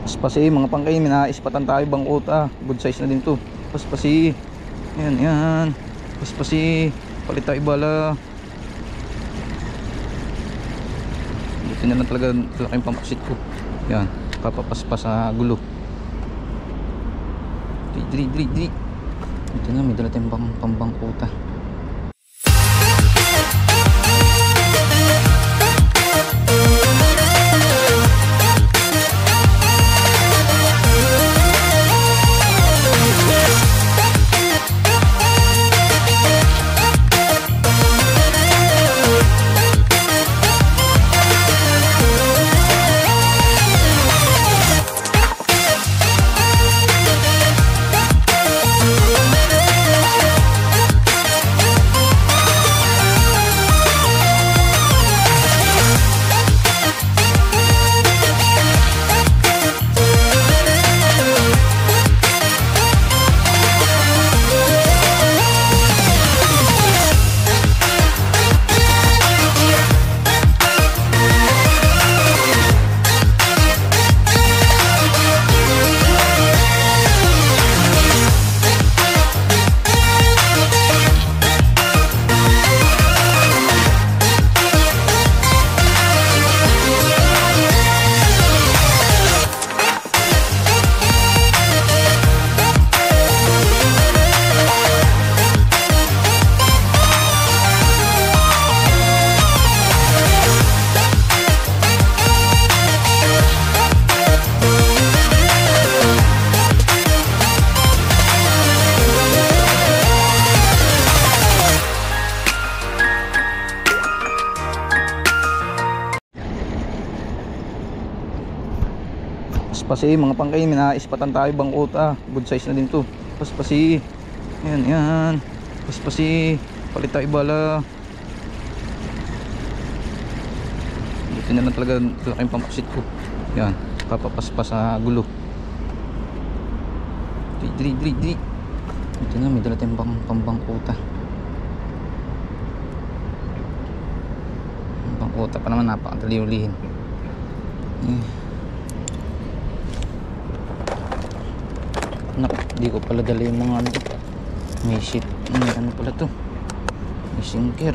Paspasi mga pangkay, minaispatan tayo bangkota. Good size na din to. Paspasi. Yan, yan. Paspasi. Palit tayo bala. Buti na lang talaga laking pampaksit ko. Yan. Papapaspas sa gulo. Dri. Ito na, may dala tayong pambangkota. Paspasi mga pangkay, minaispatan tayo bangkota. Good size na din to. Paspasi. Yan, yan. Paspasi. Palit tayo bala. Buti na lang talaga laking pampaksit ko. Yan. Papapaspas sa gulo. Dri. Ito na, may dala tayong pambangkota. Bangkota pa naman, napakadali ulihin. Hindi ko pala dala yung mga ano. May sheet. May ano pala to. May sinker.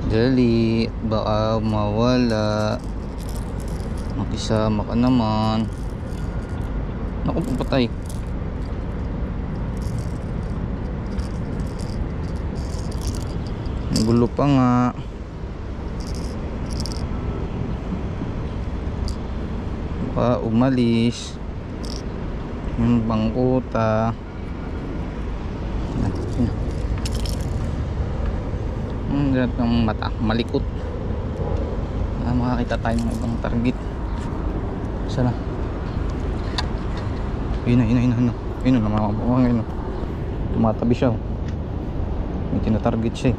Dali. Baka mawala. Makisama ka naman. Naku, patay. Gulo pa nga. Umalis yung bangkota. Ang mata malikot. Makakita tayo ng ibang target. Sana yun na tumatabi siya. May tinatarget siya.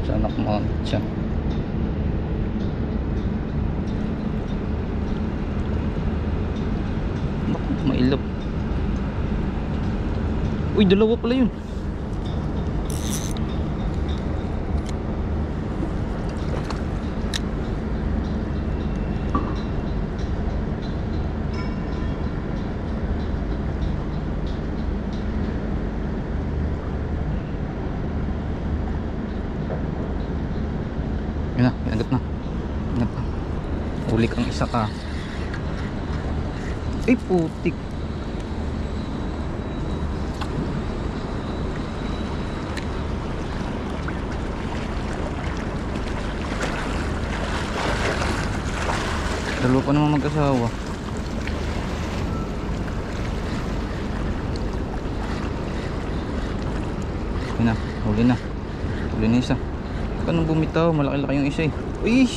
Sana kumakamit siya. Naku, mailap. Uy, dalawa pala yun. Yun na, pinagat na. Huli kang isa ka. Ay, putik. Dalawa pa naman mag-asawa. Yun na, huli na. Huli na isa. Huwag ka nang bumitaw, malaki-laki yung isa eh. Uy!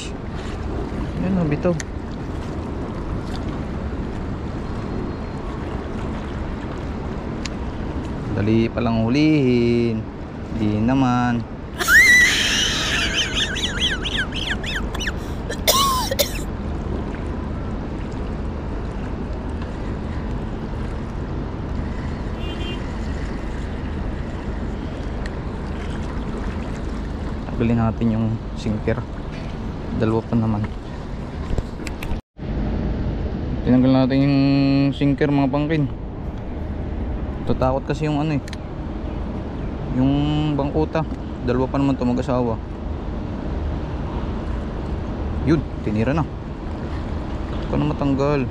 Yan na, bitaw. Dali palang hulihin. Hindi naman. tanggalin natin yung sinker. Dalawa pa naman. Tinanggal natin yung sinker mga pangkin. Tatakot kasi yung ano eh, yung bangkuta. Dalawa pa naman ito mag-asawa. Yun, tinira na. Ito ka na matanggal.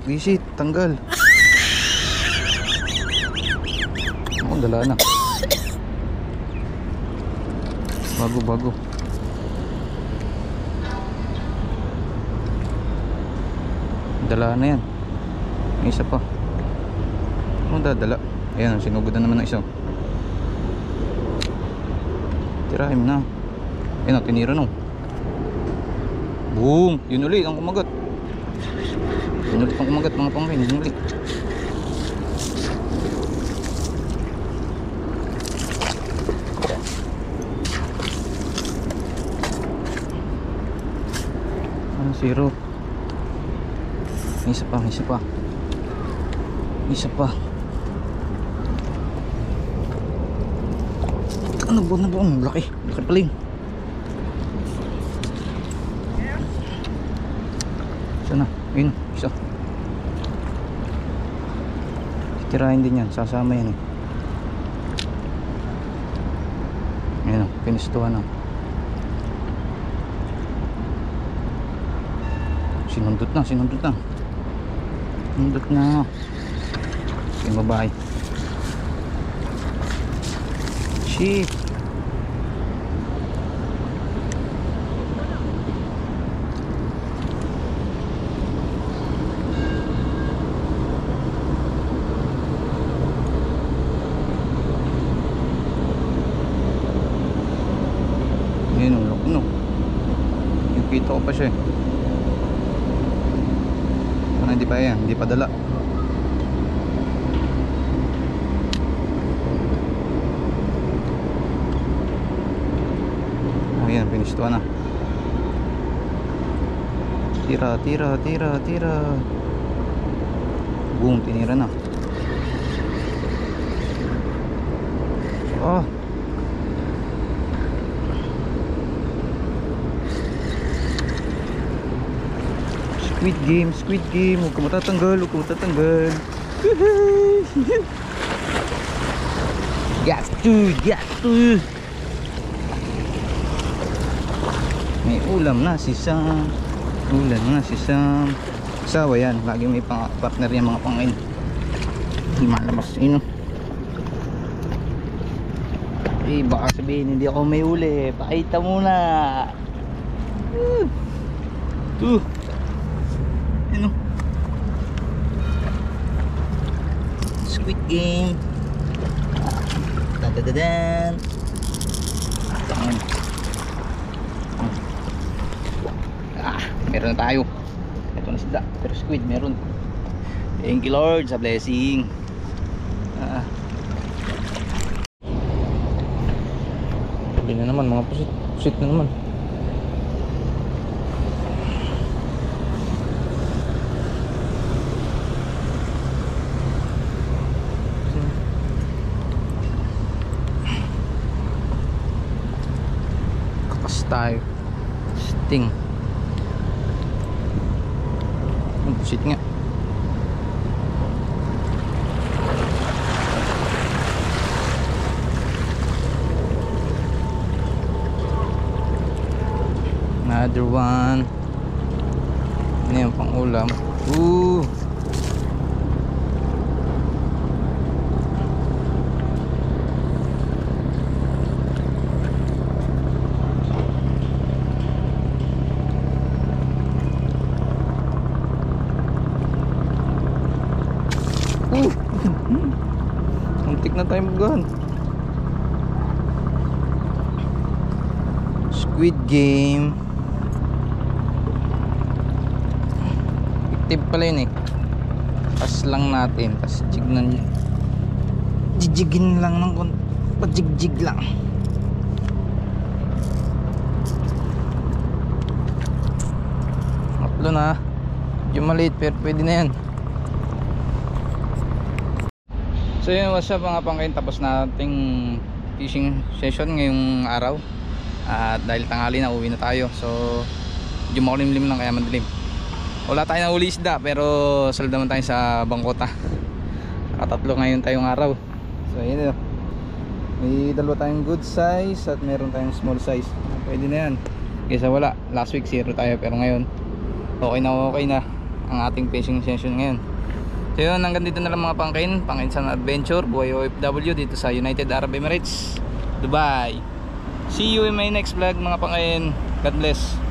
Visit, tanggal. Oh, dala na. Bago. Dala na yan. May isa pa. Ano dadala? Ayan, sinugod na naman ng isa. Tirahin na. Ayan, tinira no. Boom! Yun ulit ang kumagat. Yun ulit ang kumagat mga pangkin. Yun ulit. Zero. Isa pa. Ano ba? Laki pala yun. Sana, yun, isa. Titirahin din yan, sasama yan eh. Ayan o, pinistuhan na. Sinundot na. Sinundot na. Yung babae. Shit. Yan ang laki no. Yung kita ko pa siya eh. Hindi pa yan, hindi pa dala. Ayan, pinistuan na. Tira. Boom, tinira na. Oh. Squid game, huwag ka matatanggal. Gas to. May ulam na si Sam. Sawa yan, lagi may partner yan mga pangin. Malabas ino. Baka sabihin hindi ako may uli. Pakita muna. Ano? Squid game. Tadadadan. Meron na tayo. Ito na sila. Pero squid meron. Thank you Lord sa blessing. Sabi na naman mga pusit na naman. Tayo sting busit nga. Another one. Ano yung pang ulam? Muntik na tayo magahan. Squid game. Active pala yun eh. Pas lang natin. Tas jigin lang ng pajigjig lang. Ito na, yung maliit pero pwede na yan. So yun, what's up mga pangkain, tapos na ating fishing session ngayong araw. At dahil tanghali na, uwi na tayo. So medyo makulimlim lang kaya madilim. Wala tayo na uli isda pero salad naman tayo sa bangkota. Nakatatlo ngayon tayong araw. So yun, may dalawa tayong good size at meron tayong small size. Pwede na yan. Kaysa wala, last week 0 tayo pero ngayon okay na ang ating fishing session ngayon. So yun, hanggang dito na lang mga pangkain sa adventure, buhay OFW dito sa United Arab Emirates, Dubai. See you in my next vlog mga pangkain. God bless.